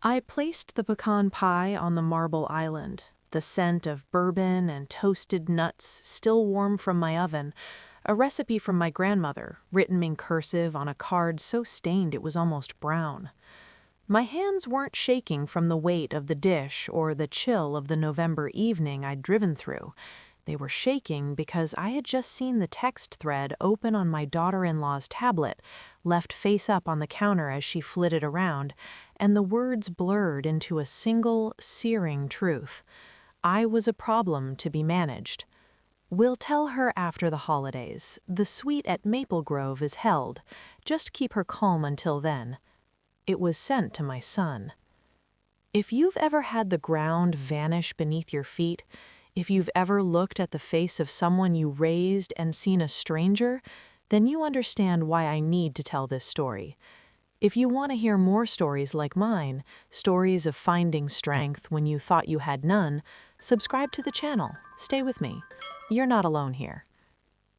I placed the pecan pie on the marble island, the scent of bourbon and toasted nuts still warm from my oven, a recipe from my grandmother, written in cursive on a card so stained it was almost brown. My hands weren't shaking from the weight of the dish or the chill of the November evening I'd driven through. They were shaking because I had just seen the text thread open on my daughter-in-law's tablet, left face up on the counter as she flitted around, and the words blurred into a single, searing truth. I was a problem to be managed. We'll tell her after the holidays. The suite at Maple Grove is held. Just keep her calm until then. It was sent to my son. If you've ever had the ground vanish beneath your feet, if you've ever looked at the face of someone you raised and seen a stranger, then you understand why I need to tell this story. If you want to hear more stories like mine, stories of finding strength when you thought you had none, subscribe to the channel. Stay with me. You're not alone here.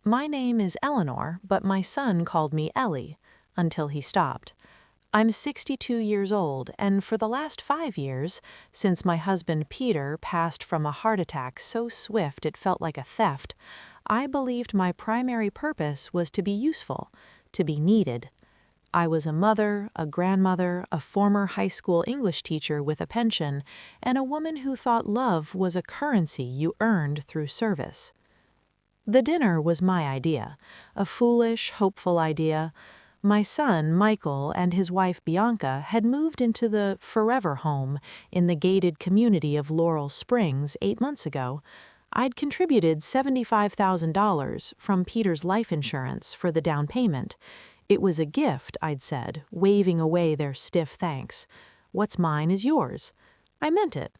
My name is Eleanor, but my son called me Ellie, until he stopped. I'm 62 years old, and for the last 5 years, since my husband Peter passed from a heart attack so swift it felt like a theft, I believed my primary purpose was to be useful, to be needed. I was a mother, a grandmother, a former high school English teacher with a pension, and a woman who thought love was a currency you earned through service. The dinner was my idea, a foolish, hopeful idea. My son, Michael, and his wife, Bianca, had moved into the forever home in the gated community of Laurel Springs 8 months ago. I'd contributed $75,000 from Peter's life insurance for the down payment. It was a gift, I'd said, waving away their stiff thanks. What's mine is yours. I meant it.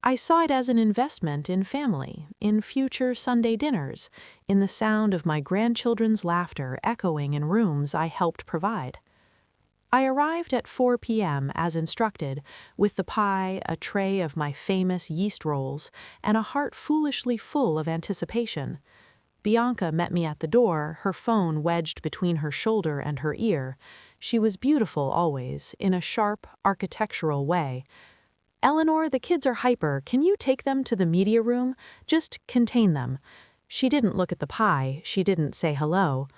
I saw it as an investment in family, in future Sunday dinners, in the sound of my grandchildren's laughter echoing in rooms I helped provide. I arrived at 4 p.m. as instructed, with the pie, a tray of my famous yeast rolls, and a heart foolishly full of anticipation. Bianca met me at the door, her phone wedged between her shoulder and her ear. She was beautiful always, in a sharp, architectural way. "Eleanor, the kids are hyper. Can you take them to the media room? Just contain them." She didn't look at the pie. She didn't say hello.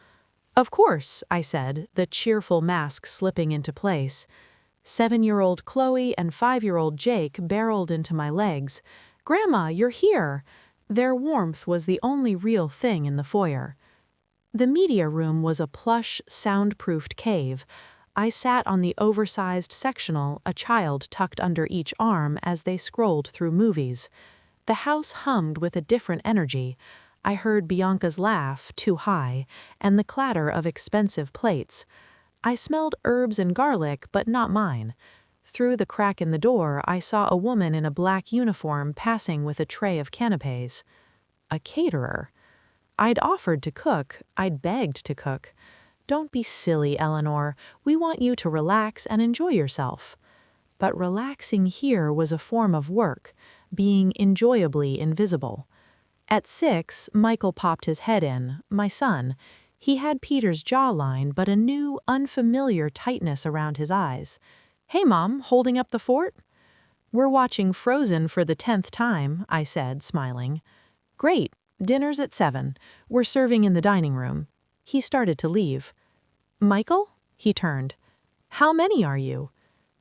"Of course," I said, the cheerful mask slipping into place. 7-year-old Chloe and 5-year-old Jake barreled into my legs. "Grandma, you're here!" Their warmth was the only real thing in the foyer. The media room was a plush, soundproofed cave. I sat on the oversized sectional, a child tucked under each arm as they scrolled through movies. The house hummed with a different energy. I heard Bianca's laugh, too high, and the clatter of expensive plates. I smelled herbs and garlic, but not mine. Through the crack in the door, I saw a woman in a black uniform passing with a tray of canapés. A caterer. I'd offered to cook. I'd begged to cook. "Don't be silly, Eleanor. We want you to relax and enjoy yourself." But relaxing here was a form of work, being enjoyably invisible. At 6, Michael popped his head in, my son. He had Peter's jawline, but a new, unfamiliar tightness around his eyes. "Hey, Mom, holding up the fort?" "We're watching Frozen for the 10th time," I said, smiling. "Great. Dinner's at 7. We're serving in the dining room." He started to leave. "Michael?" He turned. "How many are you?"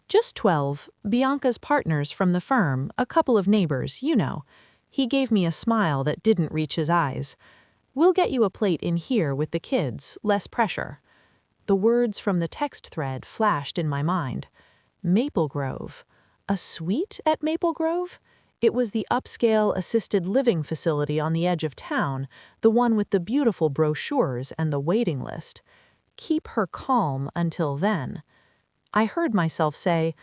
"Just 12. Bianca's partners from the firm, a couple of neighbors, you know." He gave me a smile that didn't reach his eyes. "We'll get you a plate in here with the kids, less pressure." The words from the text thread flashed in my mind. Maple Grove. A suite at Maple Grove? It was the upscale assisted living facility on the edge of town, the one with the beautiful brochures and the waiting list. Keep her calm until then. I heard myself say,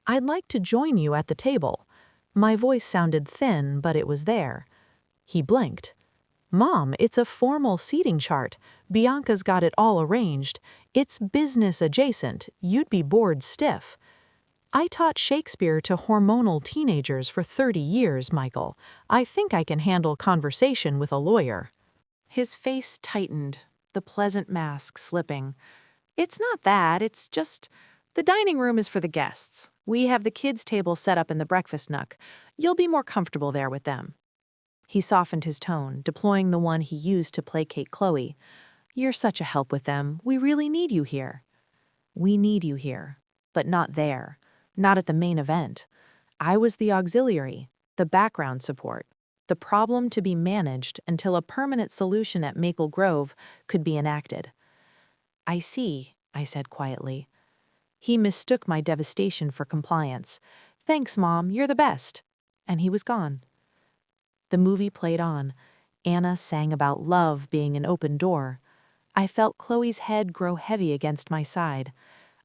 "I'd like to join you at the table." My voice sounded thin, but it was there. He blinked. "Mom, it's a formal seating chart. Bianca's got it all arranged. It's business adjacent. You'd be bored stiff." "I taught Shakespeare to hormonal teenagers for 30 years, Michael. I think I can handle conversation with a lawyer." His face tightened, the pleasant mask slipping. "It's not that, it's just the dining room is for the guests. We have the kids' table set up in the breakfast nook. You'll be more comfortable there with them." He softened his tone, deploying the one he used to placate Chloe. "You're such a help with them. We really need you here." "We need you here, but not there. Not at the main event. I was the auxiliary, the background support, the problem to be managed until a permanent solution at Maple Grove could be enacted." "I see," I said quietly. He mistook my devastation for compliance. "Thanks, Mom, you're the best." And he was gone. The movie played on. Anna sang about love being an open door. I felt Chloe's head grow heavy against my side.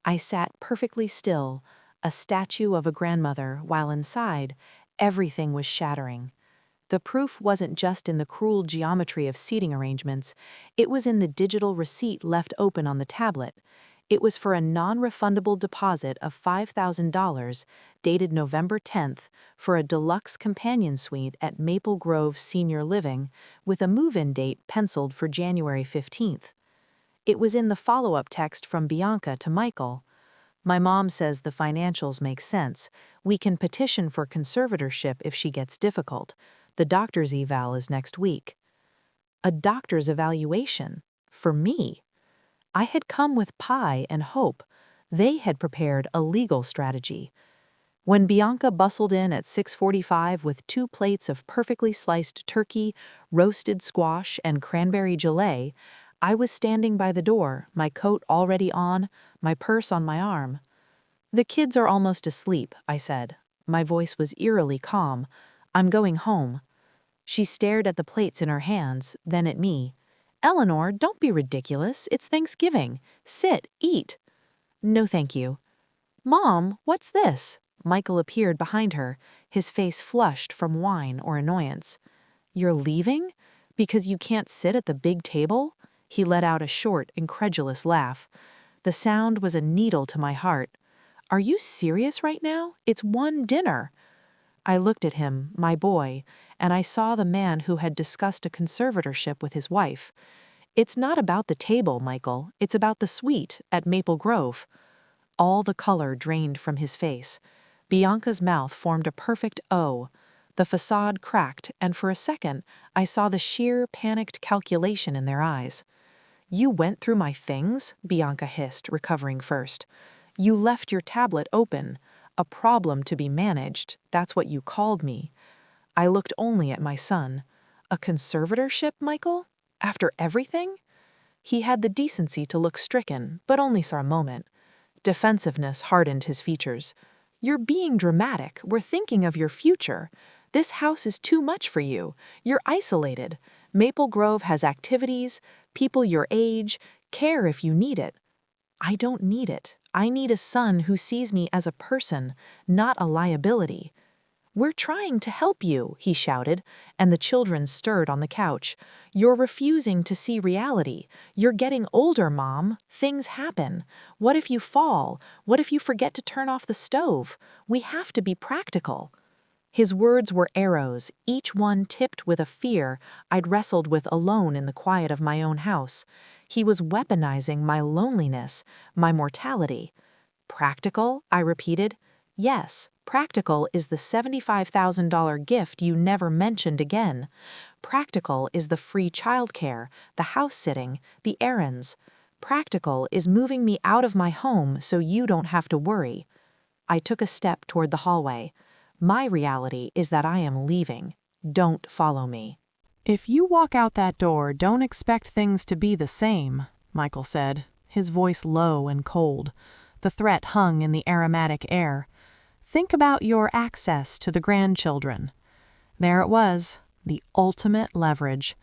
I sat perfectly still, a statue of a grandmother, while inside, everything was shattering. The proof wasn't just in the cruel geometry of seating arrangements, it was in the digital receipt left open on the tablet. It was for a non-refundable deposit of $5,000, dated November 10th, for a deluxe companion suite at Maple Grove Senior Living, with a move-in date penciled for January 15th. It was in the follow-up text from Bianca to Michael. "My mom says the financials make sense. We can petition for conservatorship if she gets difficult. The doctor's eval is next week." A doctor's evaluation? For me? I had come with pie and hope. They had prepared a legal strategy. When Bianca bustled in at 6:45 with 2 plates of perfectly sliced turkey, roasted squash, and cranberry gelée, I was standing by the door, my coat already on, my purse on my arm. "The kids are almost asleep," I said. My voice was eerily calm. "I'm going home." She stared at the plates in her hands, then at me. "Eleanor, don't be ridiculous. It's Thanksgiving. Sit, eat." "No, thank you." "Mom, what's this?" Michael appeared behind her, his face flushed from wine or annoyance. "You're leaving? Because you can't sit at the big table?" He let out a short, incredulous laugh. The sound was a needle to my heart. "Are you serious right now? It's one dinner." I looked at him, my boy, and I saw the man who had discussed a conservatorship with his wife. "It's not about the table, Michael. It's about the suite at Maple Grove." All the color drained from his face. Bianca's mouth formed a perfect O. The facade cracked, and for a second, I saw the sheer, panicked calculation in their eyes. "You went through my things?" Bianca hissed, recovering first. "You left your tablet open. A problem to be managed, that's what you called me." I looked only at my son. "A conservatorship, Michael? After everything?" He had the decency to look stricken, but only for a moment. Defensiveness hardened his features. "You're being dramatic. We're thinking of your future. This house is too much for you. You're isolated. Maple Grove has activities, people your age, care if you need it." "I don't need it. I need a son who sees me as a person, not a liability." "We're trying to help you," he shouted, and the children stirred on the couch. "You're refusing to see reality. You're getting older, Mom. Things happen. What if you fall? What if you forget to turn off the stove? We have to be practical." His words were arrows, each one tipped with a fear I'd wrestled with alone in the quiet of my own house. He was weaponizing my loneliness, my mortality. "Practical?" I repeated. "Yes, practical is the $75,000 gift you never mentioned again. Practical is the free childcare, the house sitting, the errands. Practical is moving me out of my home so you don't have to worry." I took a step toward the hallway. "My reality is that I am leaving. Don't follow me." "If you walk out that door, don't expect things to be the same," Michael said, his voice low and cold. The threat hung in the aromatic air. "Think about your access to the grandchildren." There it was, the ultimate leverage.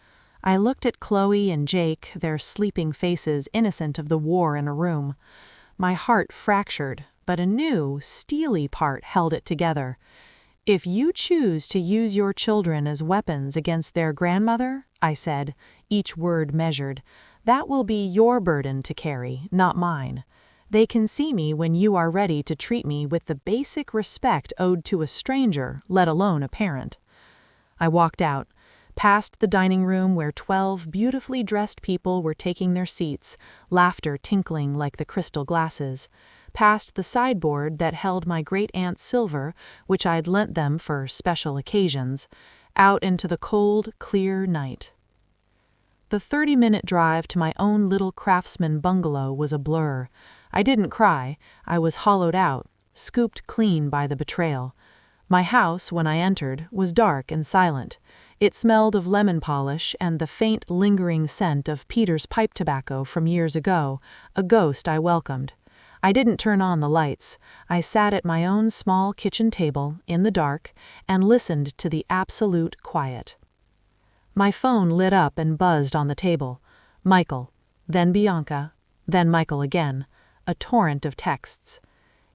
I looked at Chloe and Jake, their sleeping faces innocent of the war in a room. My heart fractured, but a new, steely part held it together. "If you choose to use your children as weapons against their grandmother," I said, each word measured, "that will be your burden to carry, not mine. They can see me when you are ready to treat me with the basic respect owed to a stranger, let alone a parent." I walked out, past the dining room where 12 beautifully dressed people were taking their seats, laughter tinkling like the crystal glasses, past the sideboard that held my great-aunt's silver, which I'd lent them for special occasions, out into the cold, clear night. The 30-minute drive to my own little craftsman bungalow was a blur. I didn't cry. I was hollowed out, scooped clean by the betrayal. My house, when I entered, was dark and silent. It smelled of lemon polish and the faint, lingering scent of Peter's pipe tobacco from years ago, a ghost I welcomed. I didn't turn on the lights. I sat at my own small kitchen table, in the dark, and listened to the absolute quiet. My phone lit up and buzzed on the table. Michael, then Bianca, then Michael again, a torrent of texts.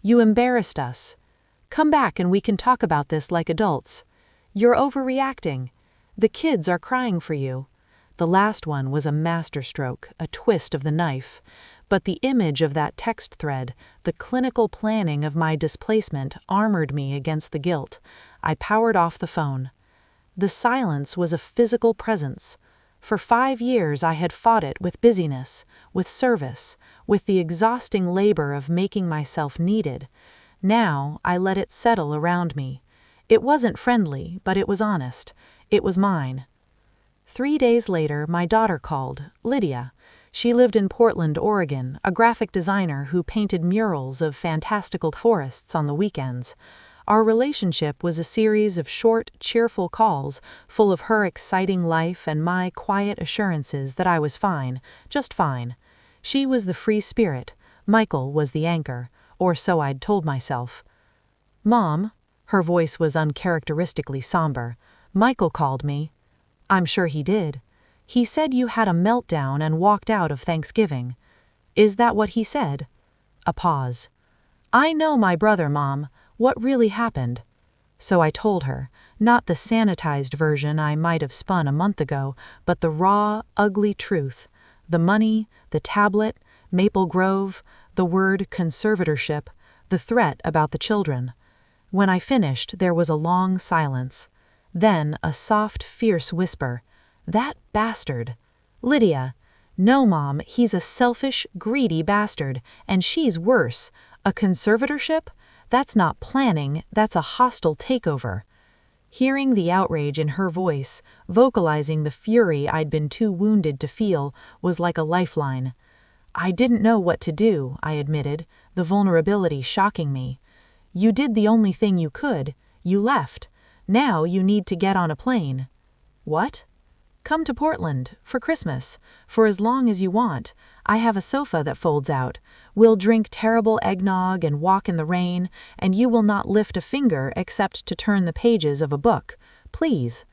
"You embarrassed us. Come back and we can talk about this like adults. You're overreacting. The kids are crying for you." The last one was a masterstroke, a twist of the knife. But the image of that text thread, the clinical planning of my displacement, armored me against the guilt. I powered off the phone. The silence was a physical presence. For 5 years I had fought it with busyness, with service, with the exhausting labor of making myself needed. Now I let it settle around me. It wasn't friendly, but it was honest. It was mine. 3 days later, my daughter called, Lydia. She lived in Portland, Oregon, a graphic designer who painted murals of fantastical forests on the weekends. Our relationship was a series of short, cheerful calls, full of her exciting life and my quiet assurances that I was fine, just fine. She was the free spirit. Michael was the anchor, or so I'd told myself. "Mom," her voice was uncharacteristically somber, "Michael called me." "I'm sure he did. He said you had a meltdown and walked out of Thanksgiving." "Is that what he said?" A pause. "I know my brother, Mom. What really happened?" So I told her, not the sanitized version I might have spun a month ago, but the raw, ugly truth. The money, the tablet, Maple Grove, the word conservatorship, the threat about the children. When I finished, there was a long silence. Then a soft, fierce whisper. "That bastard." "Lydia." "No, Mom, he's a selfish, greedy bastard, and she's worse. A conservatorship? That's not planning, that's a hostile takeover." Hearing the outrage in her voice, vocalizing the fury I'd been too wounded to feel, was like a lifeline. "I didn't know what to do," I admitted, the vulnerability shocking me. "You did the only thing you could. You left. Now you need to get on a plane." "What?" "Come to Portland, for Christmas, for as long as you want. I have a sofa that folds out. We'll drink terrible eggnog and walk in the rain, and you will not lift a finger except to turn the pages of a book. Please."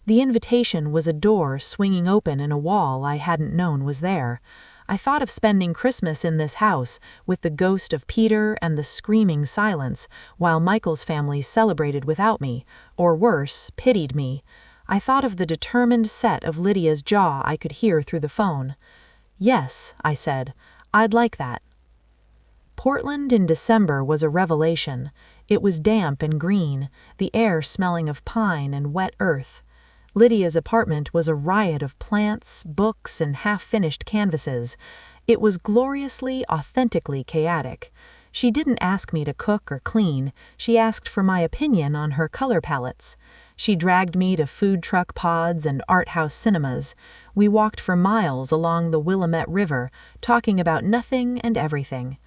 The invitation was a door swinging open in a wall I hadn't known was there. I thought of spending Christmas in this house, with the ghost of Peter and the screaming silence, while Michael's family celebrated without me, or worse, pitied me. I thought of the determined set of Lydia's jaw I could hear through the phone. "Yes," I said, "I'd like that." Portland in December was a revelation. It was damp and green, the air smelling of pine and wet earth. Lydia's apartment was a riot of plants, books, and half-finished canvases. It was gloriously, authentically chaotic. She didn't ask me to cook or clean. She asked for my opinion on her color palettes. She dragged me to food truck pods and art house cinemas. We walked for miles along the Willamette River, talking about nothing and everything.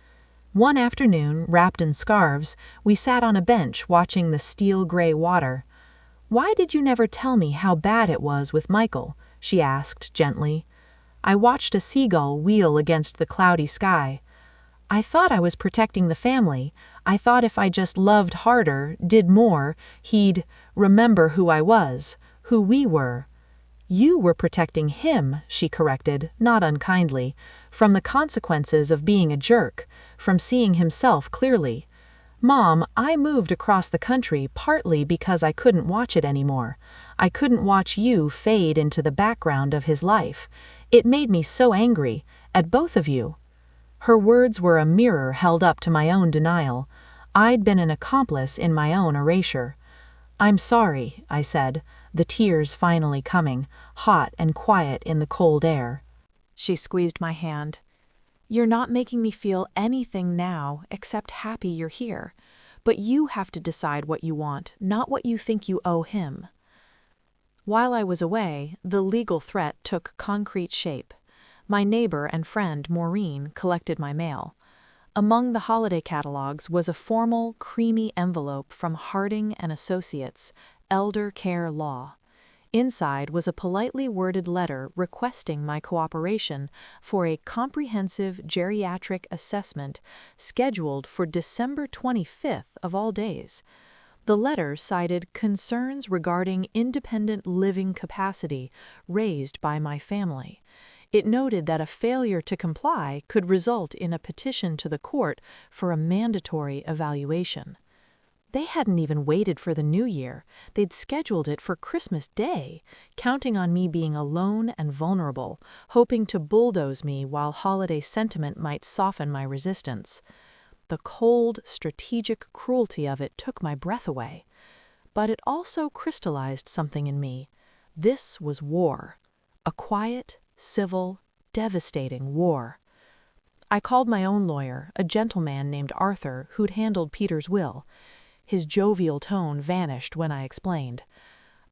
One afternoon, wrapped in scarves, we sat on a bench watching the steel-gray water. "Why did you never tell me how bad it was with Michael?" she asked gently. I watched a seagull wheel against the cloudy sky. "I thought I was protecting the family. I thought if I just loved harder, did more, he'd remember who I was, who we were." "You were protecting him," she corrected, not unkindly, "from the consequences of being a jerk, from seeing himself clearly. Mom, I moved across the country partly because I couldn't watch it anymore. I couldn't watch you fade into the background of his life. It made me so angry, at both of you." Her words were a mirror held up to my own denial. I'd been an accomplice in my own erasure. "I'm sorry," I said, the tears finally coming, hot and quiet in the cold air. She squeezed my hand. You're not making me feel anything now except happy you're here. But you have to decide what you want, not what you think you owe him." While I was away, the legal threat took concrete shape. My neighbor and friend Maureen collected my mail. Among the holiday catalogs was a formal, creamy envelope from Harding and Associates, Elder Care Law. Inside was a politely worded letter requesting my cooperation for a comprehensive geriatric assessment scheduled for December 25th of all days. The letter cited concerns regarding independent living capacity raised by my family. It noted that a failure to comply could result in a petition to the court for a mandatory evaluation. They hadn't even waited for the new year. They'd scheduled it for Christmas Day, counting on me being alone and vulnerable, hoping to bulldoze me while holiday sentiment might soften my resistance. The cold, strategic cruelty of it took my breath away. But it also crystallized something in me. This was war. A quiet, civil, devastating war. I called my own lawyer, a gentleman named Arthur, who'd handled Peter's will. His jovial tone vanished when I explained.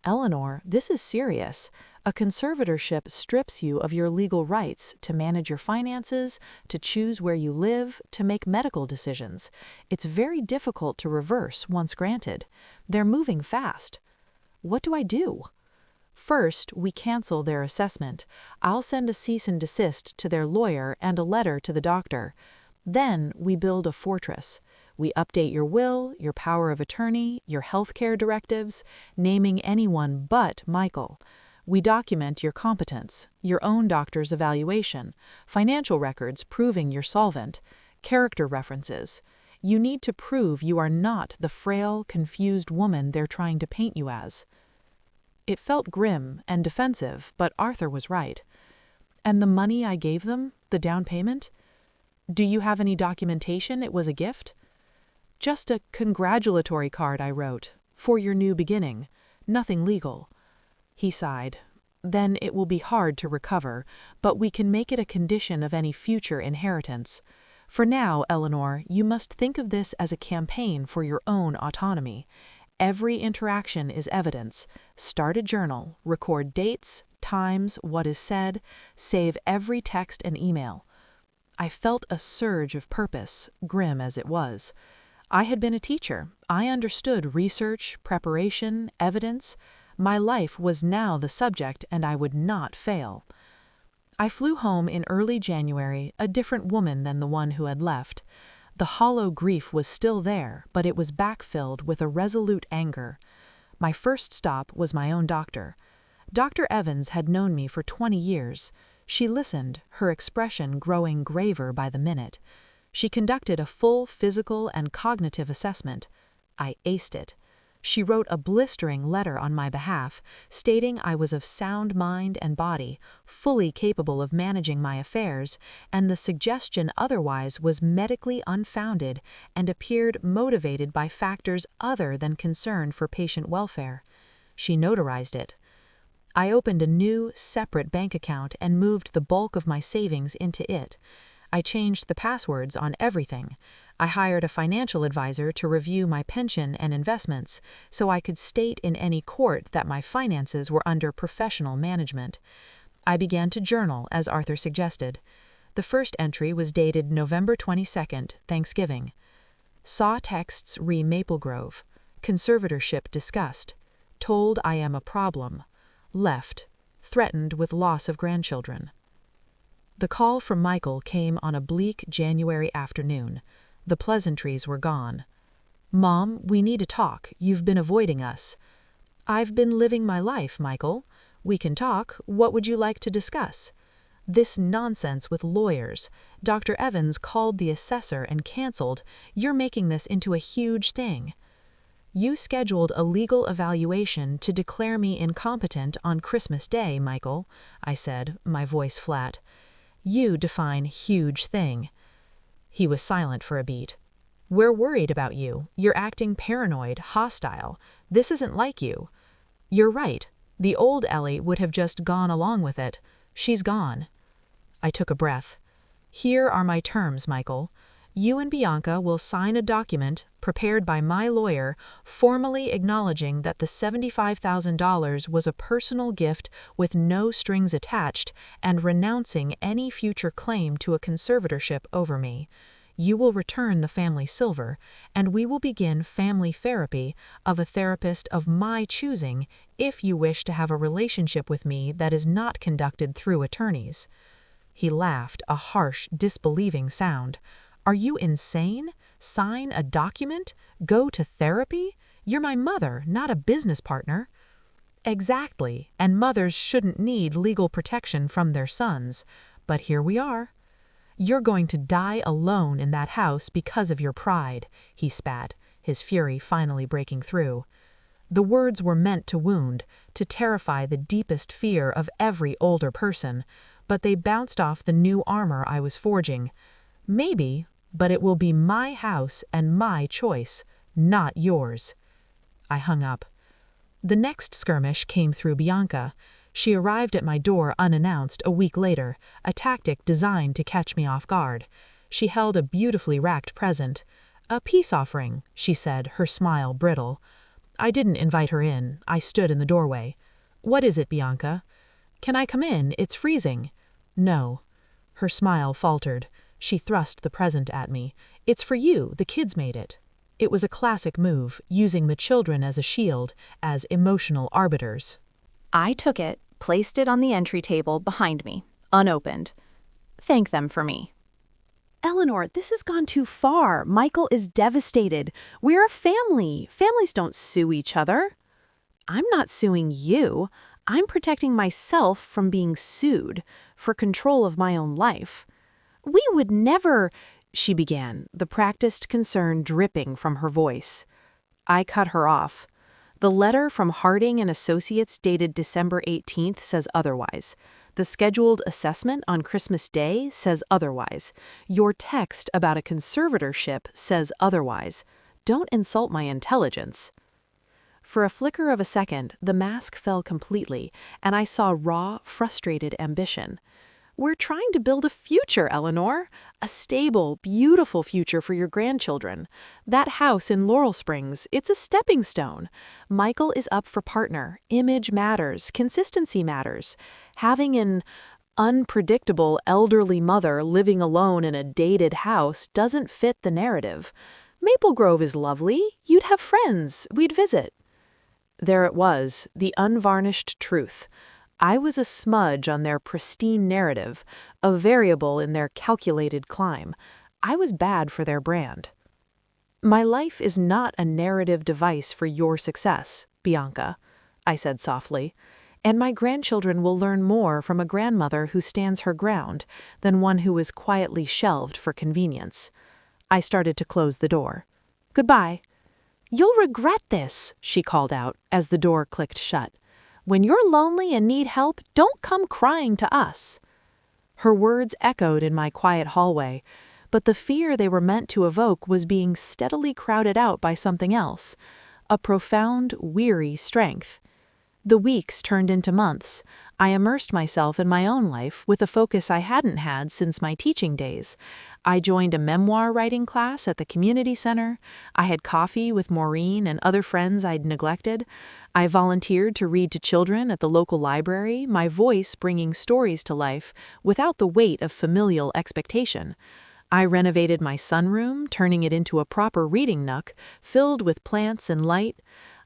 "Eleanor, this is serious. A conservatorship strips you of your legal rights to manage your finances, to choose where you live, to make medical decisions. It's very difficult to reverse once granted. They're moving fast. What do I do?" "First, we cancel their assessment. I'll send a cease and desist to their lawyer and a letter to the doctor. Then we build a fortress. We update your will, your power of attorney, your healthcare directives, naming anyone but Michael. We document your competence, your own doctor's evaluation, financial records proving you're solvent, character references. You need to prove you are not the frail, confused woman they're trying to paint you as." It felt grim and defensive, but Arthur was right. "And the money I gave them, the down payment? Do you have any documentation it was a gift?" "Just a congratulatory card I wrote, for your new beginning. Nothing legal." He sighed. "Then it will be hard to recover, but we can make it a condition of any future inheritance. For now, Eleanor, you must think of this as a campaign for your own autonomy. Every interaction is evidence. Start a journal, record dates, times, what is said, save every text and email." I felt a surge of purpose, grim as it was. I had been a teacher. I understood research, preparation, evidence. My life was now the subject, and I would not fail. I flew home in early January, a different woman than the one who had left. The hollow grief was still there, but it was backfilled with a resolute anger. My first stop was my own doctor. Dr. Evans had known me for 20 years. She listened, her expression growing graver by the minute. She conducted a full physical and cognitive assessment. I aced it. She wrote a blistering letter on my behalf, stating I was of sound mind and body, fully capable of managing my affairs, and the suggestion otherwise was medically unfounded and appeared motivated by factors other than concern for patient welfare. She notarized it. I opened a new, separate bank account and moved the bulk of my savings into it. I changed the passwords on everything. I hired a financial advisor to review my pension and investments, so I could state in any court that my finances were under professional management. I began to journal, as Arthur suggested. The first entry was dated November 22nd, Thanksgiving. Saw texts re Maple Grove. Conservatorship discussed. Told I am a problem. Left. Threatened with loss of grandchildren. The call from Michael came on a bleak January afternoon. The pleasantries were gone. "Mom, we need to talk. You've been avoiding us." "I've been living my life, Michael. We can talk. What would you like to discuss?" "This nonsense with lawyers. Dr. Evans called the assessor and canceled. You're making this into a huge thing." "You scheduled a legal evaluation to declare me incompetent on Christmas Day, Michael," I said, my voice flat. "You define huge thing." He was silent for a beat. "We're worried about you. You're acting paranoid, hostile. This isn't like you." "You're right. The old Ellie would have just gone along with it. She's gone." I took a breath. Here are my terms, Michael. You and Bianca will sign a document prepared by my lawyer formally acknowledging that the $75,000 was a personal gift with no strings attached and renouncing any future claim to a conservatorship over me. You will return the family silver, and we will begin family therapy of a therapist of my choosing if you wish to have a relationship with me that is not conducted through attorneys." He laughed, a harsh, disbelieving sound. "Are you insane? Sign a document? Go to therapy? You're my mother, not a business partner." "Exactly, and mothers shouldn't need legal protection from their sons. But here we are." "You're going to die alone in that house because of your pride," he spat, his fury finally breaking through. The words were meant to wound, to terrify the deepest fear of every older person, but they bounced off the new armor I was forging. "Maybe, but it will be my house and my choice, not yours." I hung up. The next skirmish came through Bianca. She arrived at my door unannounced a week later, a tactic designed to catch me off guard. She held a beautifully racked present. "A peace offering," she said, her smile brittle. I didn't invite her in. I stood in the doorway. "What is it, Bianca?" "Can I come in? It's freezing." "No." Her smile faltered. She thrust the present at me. "It's for you. The kids made it." It was a classic move, using the children as a shield, as emotional arbiters. I took it, placed it on the entry table behind me, unopened. "Thank them for me." "Eleanor, this has gone too far. Michael is devastated. We're a family. Families don't sue each other." "I'm not suing you. I'm protecting myself from being sued for control of my own life." "We would never," she began, the practiced concern dripping from her voice. I cut her off. "The letter from Harding and Associates dated December 18th says otherwise. The scheduled assessment on Christmas Day says otherwise. Your text about a conservatorship says otherwise. Don't insult my intelligence." For a flicker of a second, the mask fell completely, and I saw raw, frustrated ambition. "We're trying to build a future, Eleanor. A stable, beautiful future for your grandchildren. That house in Laurel Springs, it's a stepping stone. Michael is up for partner. Image matters. Consistency matters. Having an unpredictable elderly mother living alone in a dated house doesn't fit the narrative. Maple Grove is lovely. You'd have friends. We'd visit." There it was, the unvarnished truth. I was a smudge on their pristine narrative, a variable in their calculated climb. I was bad for their brand. "My life is not a narrative device for your success, Bianca," I said softly, "and my grandchildren will learn more from a grandmother who stands her ground than one who is quietly shelved for convenience." I started to close the door. "Goodbye." "You'll regret this," she called out as the door clicked shut. "When you're lonely and need help, don't come crying to us." Her words echoed in my quiet hallway, but the fear they were meant to evoke was being steadily crowded out by something else, a profound, weary strength. The weeks turned into months. I immersed myself in my own life with a focus I hadn't had since my teaching days. I joined a memoir writing class at the community center. I had coffee with Maureen and other friends I'd neglected. I volunteered to read to children at the local library, my voice bringing stories to life without the weight of familial expectation. I renovated my sunroom, turning it into a proper reading nook, filled with plants and light.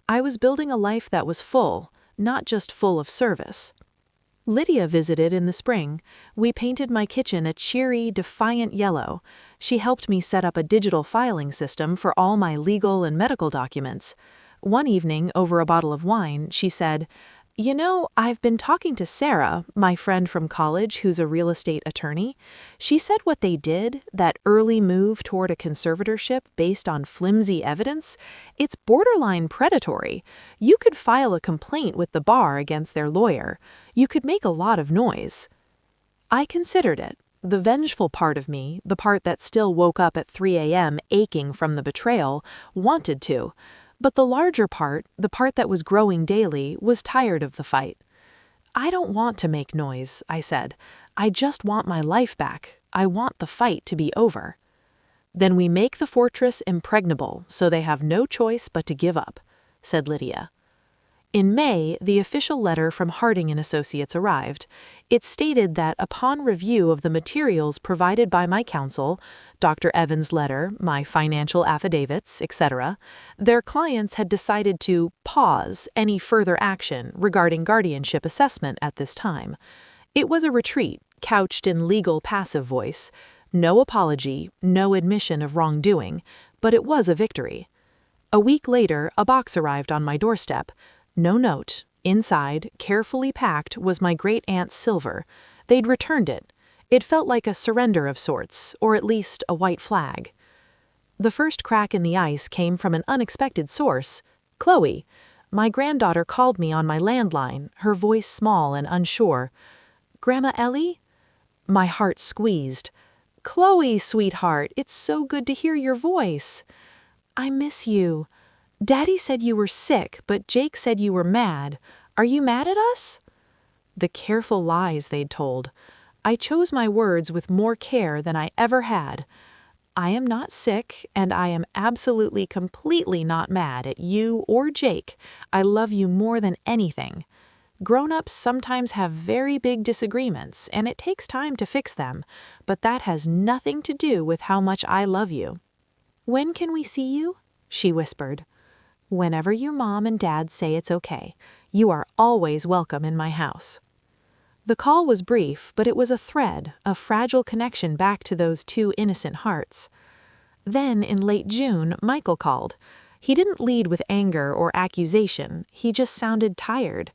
I was building a life that was full, not just full of service. Lydia visited in the spring. We painted my kitchen a cheery, defiant yellow. She helped me set up a digital filing system for all my legal and medical documents. One evening, over a bottle of wine, she said, "You know, I've been talking to Sarah, my friend from college who's a real estate attorney. She said what they did, that early move toward a conservatorship based on flimsy evidence, it's borderline predatory. You could file a complaint with the bar against their lawyer. You could make a lot of noise." I considered it. The vengeful part of me, the part that still woke up at 3 a.m. aching from the betrayal, wanted to. But the larger part, the part that was growing daily, was tired of the fight. "I don't want to make noise," I said. "I just want my life back. I want the fight to be over." "Then we make the fortress impregnable so they have no choice but to give up," said Lydia. In May, the official letter from Harding and Associates arrived. It stated that upon review of the materials provided by my counsel, Dr. Evans' letter, my financial affidavits, etc., their clients had decided to pause any further action regarding guardianship assessment at this time. It was a retreat, couched in legal passive voice. No apology, no admission of wrongdoing, but it was a victory. A week later, a box arrived on my doorstep. No note. Inside, carefully packed, was my great-aunt's silver. They'd returned it. It felt like a surrender of sorts, or at least a white flag. The first crack in the ice came from an unexpected source. Chloe. My granddaughter called me on my landline, her voice small and unsure. "Grandma Ellie?" My heart squeezed. "Chloe, sweetheart, it's so good to hear your voice." "I miss you. Daddy said you were sick, but Jake said you were mad. Are you mad at us?" The careful lies they'd told. I chose my words with more care than I ever had. "I am not sick, and I am absolutely, completely not mad at you or Jake. I love you more than anything. Grown-ups sometimes have very big disagreements, and it takes time to fix them, but that has nothing to do with how much I love you." "When can we see you?" she whispered. "Whenever your mom and dad say it's okay. You are always welcome in my house." The call was brief, but it was a thread, a fragile connection back to those two innocent hearts. Then, in late June, Michael called. He didn't lead with anger or accusation, he just sounded tired.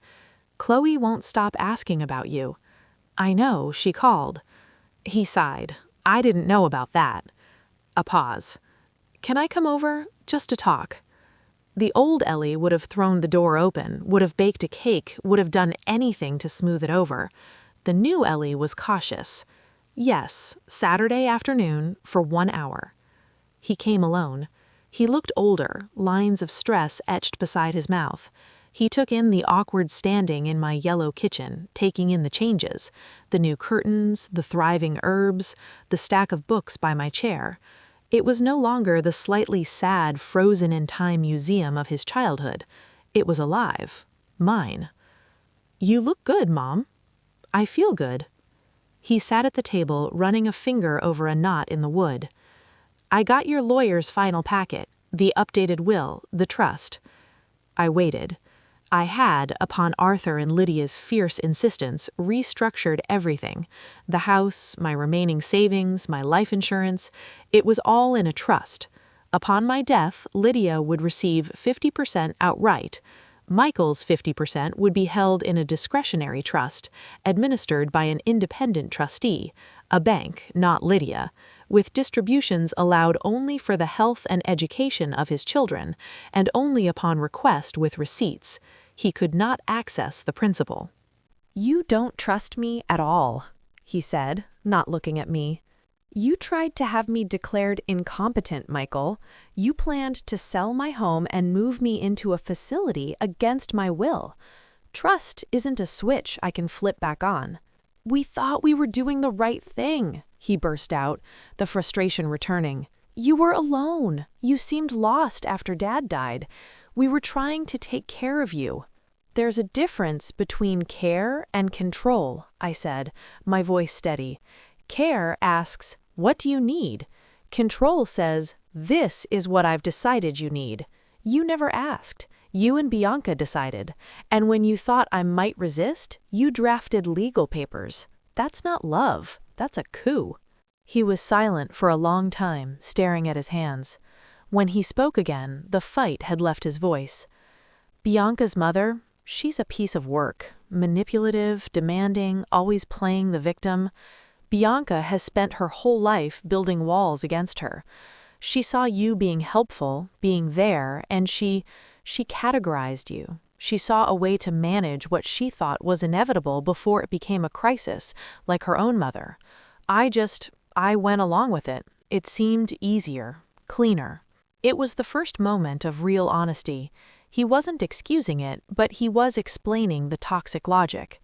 "Chloe won't stop asking about you." "I know, she called." He sighed. "I didn't know about that." A pause. "Can I come over? Just to talk." The old Ellie would have thrown the door open, would have baked a cake, would have done anything to smooth it over. The new Ellie was cautious. "Yes, Saturday afternoon for 1 hour." He came alone. He looked older, lines of stress etched beside his mouth. He took in the awkward standing in my yellow kitchen, taking in the changes, the new curtains, the thriving herbs, the stack of books by my chair. It was no longer the slightly sad, frozen-in-time museum of his childhood. It was alive. Mine. "You look good, Mom." "I feel good." He sat at the table, running a finger over a knot in the wood. "I got your lawyer's final packet, the updated will, the trust." I waited. I had, upon Arthur and Lydia's fierce insistence, restructured everything. The house, my remaining savings, my life insurance, it was all in a trust. Upon my death, Lydia would receive 50% outright. Michael's 50% would be held in a discretionary trust, administered by an independent trustee, a bank, not Lydia, with distributions allowed only for the health and education of his children, and only upon request with receipts. He could not access the principal. "You don't trust me at all," he said, not looking at me. "You tried to have me declared incompetent, Michael. You planned to sell my home and move me into a facility against my will. Trust isn't a switch I can flip back on." "We thought we were doing the right thing," he burst out, the frustration returning. "You were alone. You seemed lost after Dad died. We were trying to take care of you." "There's a difference between care and control," I said, my voice steady. "Care asks, 'What do you need?' Control says, 'This is what I've decided you need.' You never asked. You and Bianca decided. And when you thought I might resist, you drafted legal papers. That's not love. That's a coup." He was silent for a long time, staring at his hands. When he spoke again, the fight had left his voice. "Bianca's mother, she's a piece of work. Manipulative, demanding, always playing the victim. Bianca has spent her whole life building walls against her. She saw you being helpful, being there, and she categorized you. She saw a way to manage what she thought was inevitable before it became a crisis, like her own mother. I went along with it. It seemed easier, cleaner." It was the first moment of real honesty. He wasn't excusing it, but he was explaining the toxic logic.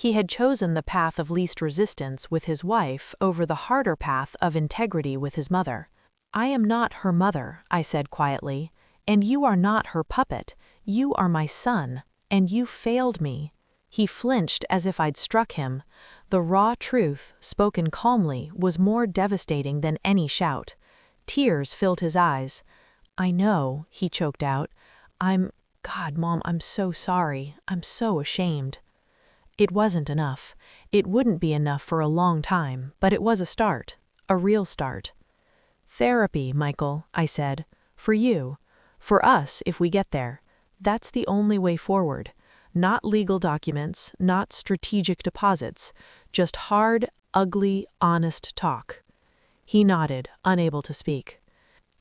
He had chosen the path of least resistance with his wife over the harder path of integrity with his mother. "I am not her mother," I said quietly, "and you are not her puppet. You are my son, and you failed me." He flinched as if I'd struck him. The raw truth, spoken calmly, was more devastating than any shout. Tears filled his eyes. "I know," he choked out. God, Mom, I'm so sorry. I'm so ashamed." It wasn't enough. It wouldn't be enough for a long time, but it was a start. A real start. "Therapy, Michael," I said. "For you. For us, if we get there. That's the only way forward. Not legal documents, not strategic deposits. Just hard, ugly, honest talk." He nodded, unable to speak.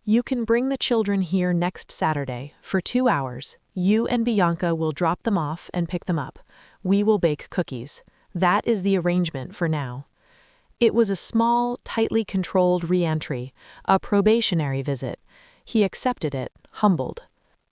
"You can bring the children here next Saturday, for 2 hours. You and Bianca will drop them off and pick them up. We will bake cookies. That is the arrangement for now." It was a small, tightly controlled re-entry, a probationary visit. He accepted it, humbled.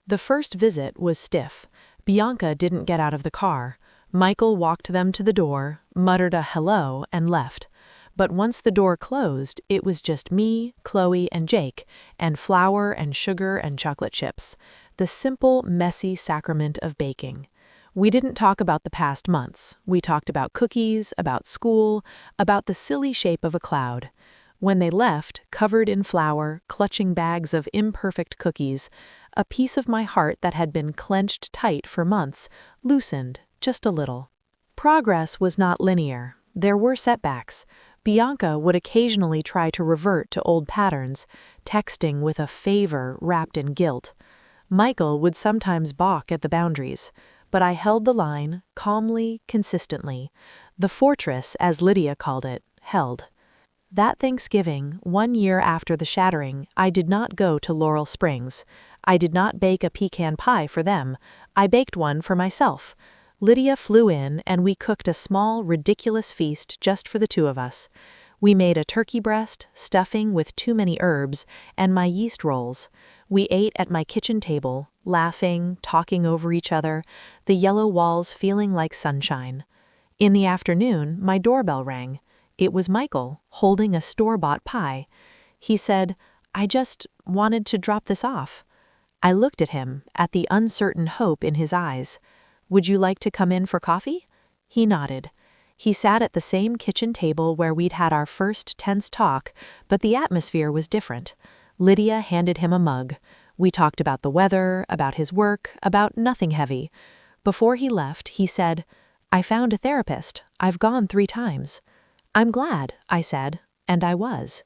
The first visit was stiff. Bianca didn't get out of the car. Michael walked them to the door, muttered a hello, and left. But once the door closed, it was just me, Chloe, and Jake, and flour and sugar and chocolate chips. The simple, messy sacrament of baking. We didn't talk about the past months. We talked about cookies, about school, about the silly shape of a cloud. When they left, covered in flour, clutching bags of imperfect cookies, a piece of my heart that had been clenched tight for months loosened, just a little. Progress was not linear. There were setbacks. Bianca would occasionally try to revert to old patterns, texting with a favor wrapped in guilt. Michael would sometimes balk at the boundaries, but I held the line, calmly, consistently. The fortress, as Lydia called it, held. That Thanksgiving, 1 year after the shattering, I did not go to Laurel Springs. I did not bake a pecan pie for them. I baked one for myself. Lydia flew in, and we cooked a small, ridiculous feast just for the two of us. We made a turkey breast, stuffing with too many herbs, and my yeast rolls. We ate at my kitchen table, laughing, talking over each other, the yellow walls feeling like sunshine. In the afternoon, my doorbell rang. It was Michael, holding a store-bought pie. He said, "I just wanted to drop this off." I looked at him, at the uncertain hope in his eyes. "Would you like to come in for coffee?" He nodded. He sat at the same kitchen table where we'd had our first tense talk, but the atmosphere was different. Lydia handed him a mug. We talked about the weather, about his work, about nothing heavy. Before he left, he said, "I found a therapist. I've gone 3 times." "I'm glad," I said, and I was.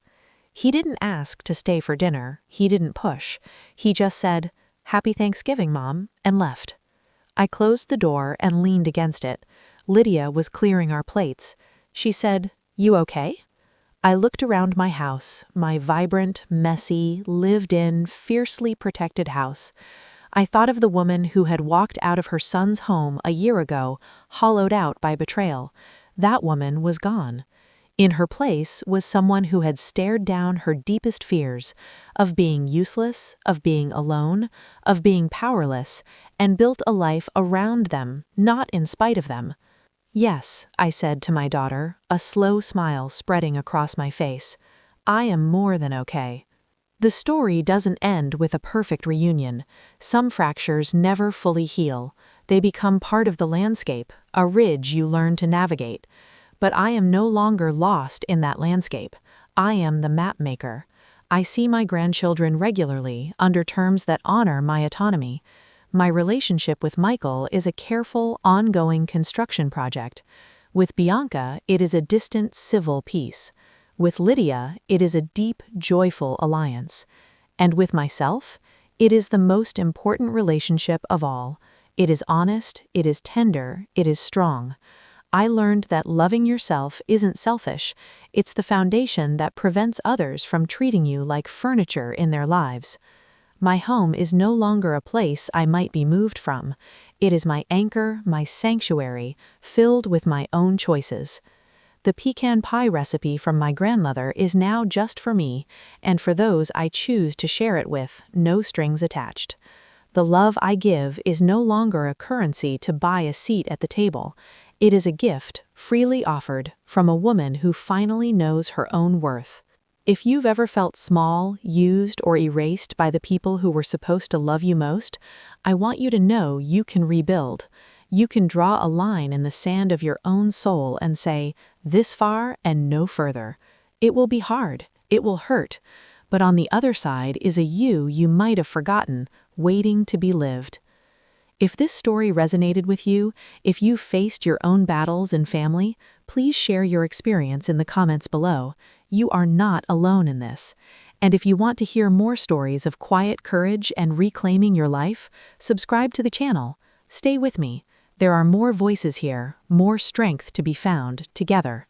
He didn't ask to stay for dinner. He didn't push. He just said, "Happy Thanksgiving, Mom," and left. I closed the door and leaned against it. Lydia was clearing our plates. She said, "You okay?" I looked around my house, my vibrant, messy, lived-in, fiercely protected house. I thought of the woman who had walked out of her son's home a year ago, hollowed out by betrayal. That woman was gone. In her place was someone who had stared down her deepest fears, of being useless, of being alone, of being powerless, and built a life around them, not in spite of them. "Yes," I said to my daughter, a slow smile spreading across my face. "I am more than okay." The story doesn't end with a perfect reunion. Some fractures never fully heal. They become part of the landscape, a ridge you learn to navigate. But I am no longer lost in that landscape. I am the map maker. I see my grandchildren regularly under terms that honor my autonomy. My relationship with Michael is a careful, ongoing construction project. With Bianca, it is a distant civil peace. With Lydia, it is a deep, joyful alliance. And with myself, it is the most important relationship of all. It is honest, it is tender, it is strong. I learned that loving yourself isn't selfish. It's the foundation that prevents others from treating you like furniture in their lives. My home is no longer a place I might be moved from. It is my anchor, my sanctuary, filled with my own choices. The pecan pie recipe from my grandmother is now just for me, and for those I choose to share it with, no strings attached. The love I give is no longer a currency to buy a seat at the table. It is a gift, freely offered, from a woman who finally knows her own worth. If you've ever felt small, used, or erased by the people who were supposed to love you most, I want you to know you can rebuild. You can draw a line in the sand of your own soul and say, this far and no further. It will be hard, it will hurt, but on the other side is a you might have forgotten, waiting to be lived. If this story resonated with you, if you faced your own battles in family, please share your experience in the comments below. You are not alone in this. And if you want to hear more stories of quiet courage and reclaiming your life, subscribe to the channel. Stay with me. There are more voices here, more strength to be found together.